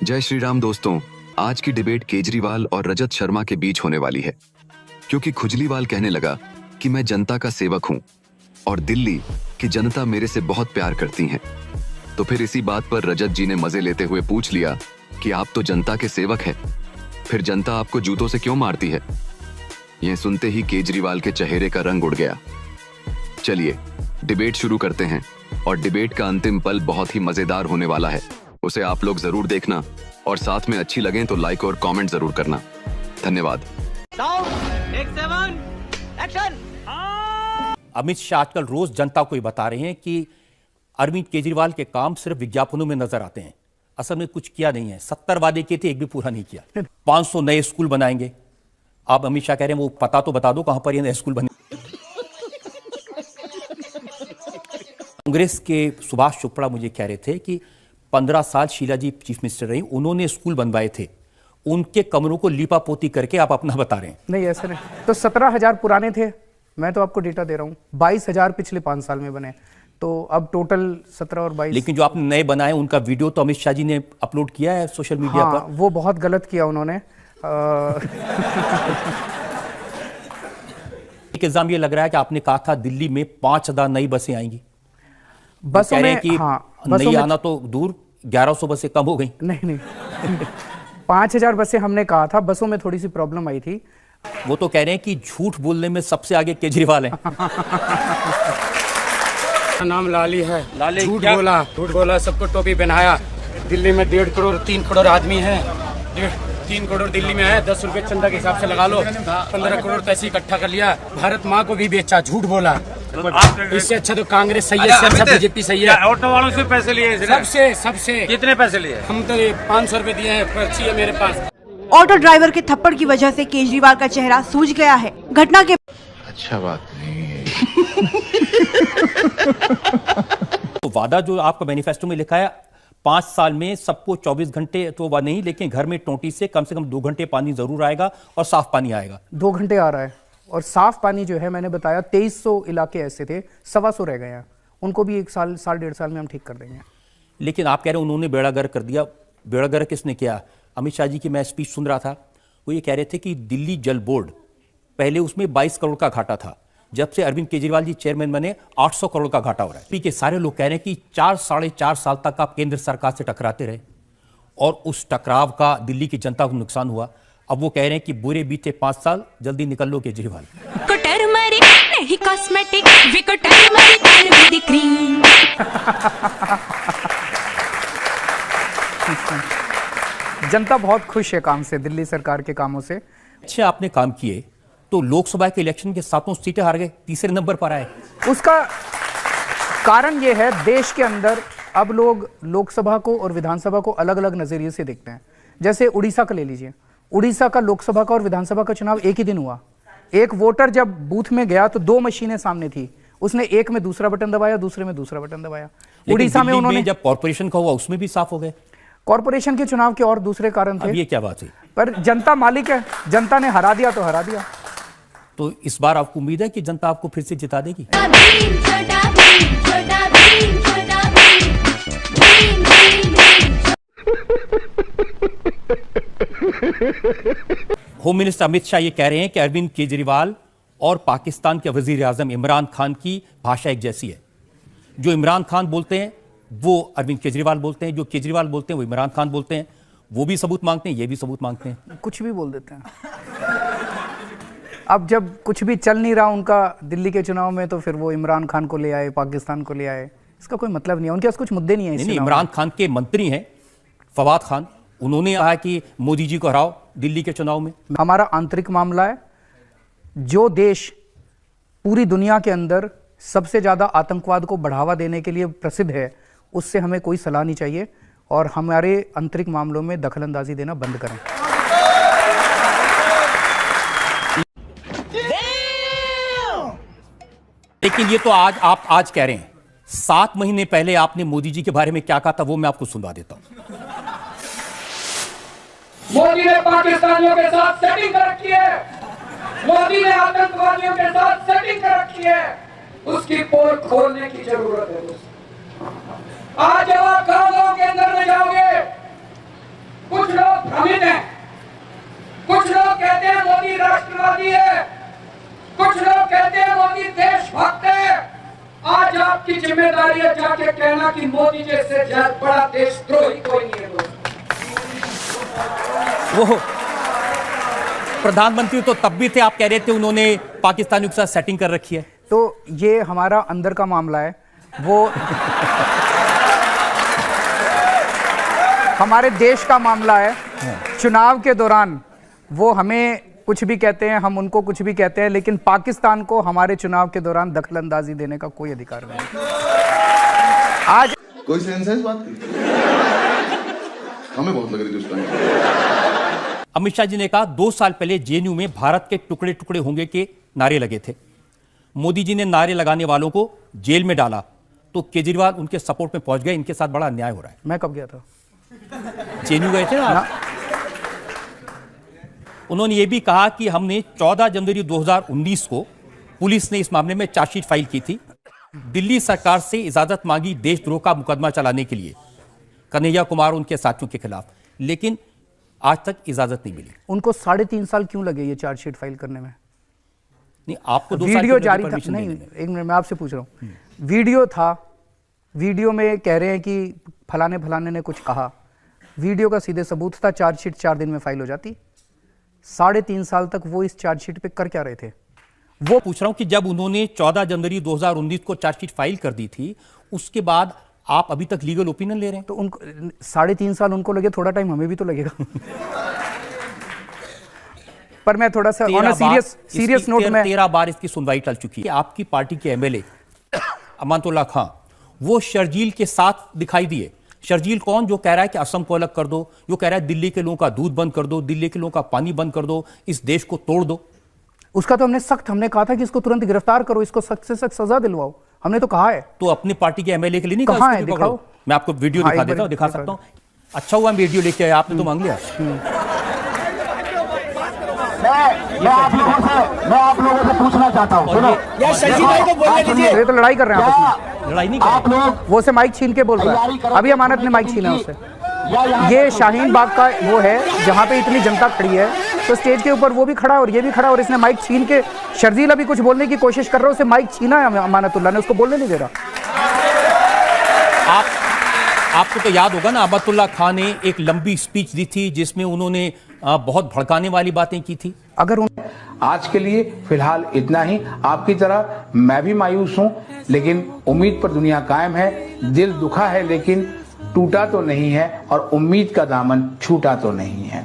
जय श्री राम दोस्तों, आज की डिबेट केजरीवाल और रजत शर्मा के बीच होने वाली है, क्योंकि खुजलीवाल कहने लगा कि मैं जनता का सेवक हूं और दिल्ली की जनता मेरे से बहुत प्यार करती है। तो फिर इसी बात पर रजत जी ने मजे लेते हुए पूछ लिया कि आप तो जनता के सेवक हैं, फिर जनता आपको जूतों से क्यों मारती है? यह सुनते ही केजरीवाल के चेहरे का रंग उड़ गया। चलिए डिबेट शुरू करते हैं और डिबेट का अंतिम पल बहुत ही मजेदार होने वाला है। उसे आप लोग जरूर देखना और साथ में अच्छी लगे तो लाइक और कमेंट जरूर करना। धन्यवाद। अमित शाह आजकल रोज जनता को ये बता रहे हैं कि अरविंद केजरीवाल के काम सिर्फ विज्ञापनों में नजर आते हैं, असल में कुछ किया नहीं है। 70 वादे किए थे, एक भी पूरा नहीं किया। 500 नए स्कूल बनाएंगे। आप अमित शाह कह रहे हैं वो पता तो बता दो कहां पर ये नए स्कूल बने। कांग्रेस के सुभाष चोपड़ा मुझे कह रहे थे कि 15 साल शीला जी चीफ मिनिस्टर रही, उन्होंने स्कूल बनवाए थे, उनके कमरों को लीपापोती करके आप अपना बता रहे हैं। नहीं ऐसे नहीं, तो 17,000 पुराने थे, मैं तो आपको डेटा दे रहा हूँ। 22,000 पिछले 5 साल में बने, तो अब टोटल 17 और 22। लेकिन जो आपने नए बनाए उनका वीडियो तो अमित शाह जी ने अपलोड किया है सोशल मीडिया पर। वो बहुत गलत किया उन्होंने। एक इल्जाम ये लग रहा है कि आपने कहा था दिल्ली में 5,000 नई बसें आएंगी। बसों में कि नई आना तो दूर, 1100 बसें कम हो गई। नहीं 5,000 बसें हमने कहा था, बसों में थोड़ी सी प्रॉब्लम आई थी। वो तो कह रहे हैं कि झूठ बोलने में सबसे आगे केजरीवाल हैं। नाम लाली है। झूठ बोला, सबको टोपी पहनाया। दिल्ली में 1.5 करोड़ 3 करोड़ आदमी है। 3 करोड़ दिल्ली में है, 10 रुपए चंदा के हिसाब से लगा लो, 15 करोड़ पैसे इकट्ठा कर लिया। भारत माँ को भी बेचा, झूठ बोला। इससे अच्छा तो कांग्रेस सही है, इससे अच्छा बीजेपी सही है। ऑटो वालों से पैसे लिए? सबसे कितने पैसे लिए? हम तो 500 रुपए दिए हैं, पर्ची है मेरे पास। ऑटो ड्राइवर के थप्पड़ की वजह से केजरीवाल का चेहरा सूज गया है। घटना के अच्छा बात नहीं है। तो वादा जो आपका मैनिफेस्टो में लिखा है 5 साल में सबको 24 घंटे तो वह नहीं, लेकिन घर में टोंटी से कम 2 घंटे पानी जरूर आएगा और साफ पानी आएगा। 2 घंटे आ रहा है और साफ पानी जो है, मैंने बताया 2300 इलाके ऐसे थे, 125 रह गए हैं, उनको भी 1 साल 1.5 साल में हम ठीक कर देंगे। लेकिन आप कह रहे हैं उन्होंने बेड़ा गर्क कर दिया। बेड़ा गर्क किसने किया? अमित शाह जी की मैं स्पीच सुन रहा था, वो ये कह रहे थे कि दिल्ली जल बोर्ड पहले उसमें 22 करोड़ का घाटा था, जब से अरविंद केजरीवाल जी चेयरमैन बने 800 करोड़ का घाटा हो रहा है। पी के सारे लोग कह रहे हैं कि 4-4.5 साल तक आप केंद्र सरकार से टकराते रहे और उस टकराव का दिल्ली की जनता को नुकसान हुआ। अब वो कह रहे हैं कि बुरे बीते 5 साल, जल्दी निकल लो केजरीवाल। नहीं कॉस्मेटिक, क्रीम। जनता बहुत खुश है काम से, दिल्ली सरकार के कामों से। अच्छे आपने काम किए तो लोकसभा के इलेक्शन के 7 सीटें हार गए, तीसरे नंबर पर आए। उसका कारण यह है, देश के अंदर अब लोग लोकसभा को और विधानसभा को अलग अलग नजरिए से देखते हैं। जैसे उड़ीसा का ले लीजिए, उड़ीसा का लोकसभा का और विधानसभा का चुनाव एक ही दिन हुआ। एक वोटर जब बूथ में गया तो 2 मशीनें सामने थी, उसने एक में दूसरा बटन दबाया, दूसरे में दूसरा बटन दबाया। उड़ीसा में उन्होंने जब कॉर्पोरेशन का हुआ उसमें भी साफ हो गए। कॉर्पोरेशन के चुनाव के और दूसरे कारण थे। अब ये क्या बात है? पर जनता मालिक है, जनता ने हरा दिया तो हरा दिया। तो इस बार आपको उम्मीद है कि जनता आपको फिर से जिता देगी? होम मिनिस्टर अमित शाह ये कह रहे हैं कि अरविंद केजरीवाल और पाकिस्तान के वजीर आजम इमरान खान की भाषा एक जैसी है। जो इमरान खान बोलते हैं वो अरविंद केजरीवाल बोलते हैं, जो केजरीवाल बोलते हैं वो इमरान खान बोलते हैं। वो भी सबूत मांगते हैं, ये भी सबूत मांगते हैं, कुछ भी बोल देते हैं। अब जब कुछ भी चल नहीं रहा उनका दिल्ली के चुनाव में, तो फिर वो इमरान खान को ले आए, पाकिस्तान को ले आए। इसका कोई मतलब नहीं है, उनके पास कुछ मुद्दे नहीं है। नहीं, इमरान खान के मंत्री हैं फवाद खान, उन्होंने कहा कि मोदी जी को हराओ दिल्ली के चुनाव में। हमारा आंतरिक मामला है। जो देश पूरी दुनिया के अंदर सबसे ज्यादा आतंकवाद को बढ़ावा देने के लिए प्रसिद्ध है, उससे हमें कोई सलाह नहीं चाहिए और हमारे आंतरिक मामलों में दखलंदाजी देना बंद करें। लेकिन ये तो आप आज कह रहे हैं, 7 महीने पहले आपने मोदी जी के बारे में क्या कहा था, वो मैं आपको सुनवा देता हूं। मोदी ने पाकिस्तानियों के साथ सेटिंग कर रखी है, मोदी ने आतंकवादियों के साथ सेटिंग कर रखी है, उसकी पोल खोलने की जरूरत है। आज जब आप गांव के अंदर में जाओगे भ्रमित हैं। कुछ लोग कहते हैं मोदी राष्ट्रवादी है, कुछ लोग कहते हैं मोदी देशभक्त है। आज आपकी जिम्मेदारी है जाके कहना कि मोदी जैसे बड़ा देशद्रोही कोई नहीं है दोस्तों। वो प्रधानमंत्री तो तब भी थे, आप कह रहे थे उन्होंने पाकिस्तानियों के साथ सेटिंग कर रखी है। तो ये हमारा अंदर का मामला है, वो हमारे देश का मामला है। चुनाव के दौरान वो हमें कुछ भी कहते हैं, हम उनको कुछ भी कहते हैं, लेकिन पाकिस्तान को हमारे चुनाव के दौरान दखलंदाजी देने का कोई अधिकार नहीं। आज कोई सेंस है इस बात की? हमें बहुत लग रही थी उस टाइम। अमित शाह जी ने कहा 2 साल पहले जेएनयू में भारत के टुकड़े टुकड़े होंगे के नारे लगे थे। मोदी जी ने नारे लगाने वालों को जेल में डाला तो केजरीवाल उनके सपोर्ट में पहुंच गए। इनके साथ बड़ा अन्याय हो रहा है। मैं कब गया था? जेएनयू गए थे ना आप? उन्होंने ये भी कहा कि हमने 14 जनवरी 2019 को पुलिस ने इस मामले में चार्जशीट फाइल की थी। दिल्ली सरकार से इजाजत मांगी देशद्रोह का मुकदमा चलाने के लिए कन्हैया कुमार और उनके साथियों के खिलाफ, लेकिन आज तक इजाजत नहीं मिली। उनको 3.5 साल क्यों लगे ये चार्जशीट फाइल करने में? नहीं, आपको 2 साल वीडियो की जारी था। परमिशन नहीं, देने में। एक मिनट मैं आपसे पूछ रहा हूँ। वीडियो था, वीडियो में कह रहे हैं कि फलाने फलाने ने कुछ कहा, वीडियो का सीधे सबूत था, चार्जशीट 4 दिन में फाइल हो जाती। 3.5 साल तक वो इस चार्जशीट पे कर क्या रहे थे? वो पूछ रहा हूं कि जब उन्होंने 14 जनवरी 2019 को चार्जशीट फाइल कर दी थी, उसके बाद आप अभी तक लीगल ओपिनियन ले रहे हैं? तो उनको 3.5 साल उनको लगे, थोड़ा टाइम हमें भी तो लगेगा। पर मैं थोड़ा सा ऑन सीरियस नोट में 13 बार इसकी सुनवाई टल चुकी है। आपकी पार्टी के एमएलए अमानतुल्ला खां वो शर्जील के साथ दिखाई दिए। शर्जील कौन? जो कह रहा है कि असम को अलग कर दो, जो कह रहा है दिल्ली के लोगों का दूध बंद कर दो, दिल्ली के लोगों का पानी बंद कर दो, इस देश को तोड़ दो। उसका तो हमने कहा था कि इसको तुरंत गिरफ्तार करो, इसको सख्त से सख्त सजा दिलवाओ। हमने तो कहा है। तो अपनी पार्टी के एमएलए के लिए नहीं कहा है? दिखाओ। मैं आपको वीडियो दिखा देता हूं, दिखा सकता हूं। अच्छा हुआ वीडियो लेके आया, आपने तो मांग लिया। मैं आप लोगों से पूछना चाहता हूँ, सुनो यार, शशि भाई को बोलने दीजिए। ये तो लड़ाई कर रहे हैं आपस में। लड़ाई नहीं आप लोग वो से माइक छीन के बोल रहा है। अभी अमानत ने माइक छीना उससे। ये शाहीन बाग का वो है जहाँ पे इतनी जनता खड़ी है, तो स्टेज के ऊपर वो भी खड़ा और ये भी खड़ा, और इसने माइक छीन के, शर्जील अभी कुछ बोलने की कोशिश कर रहा है, उसे माइक छीना है अमानतुल्लाह ने, उसको बोलने नहीं दे रहा। आपको तो याद होगा ना, अमानतुल्लाह खान ने एक लंबी स्पीच दी थी जिसमें उन्होंने बहुत भड़काने वाली बातें की थी। आज के लिए फिलहाल इतना ही। आपकी तरह मैं भी मायूस हूं, लेकिन उम्मीद पर दुनिया कायम है। दिल दुखा है लेकिन टूटा तो नहीं है, और उम्मीद का दामन छूटा तो नहीं है।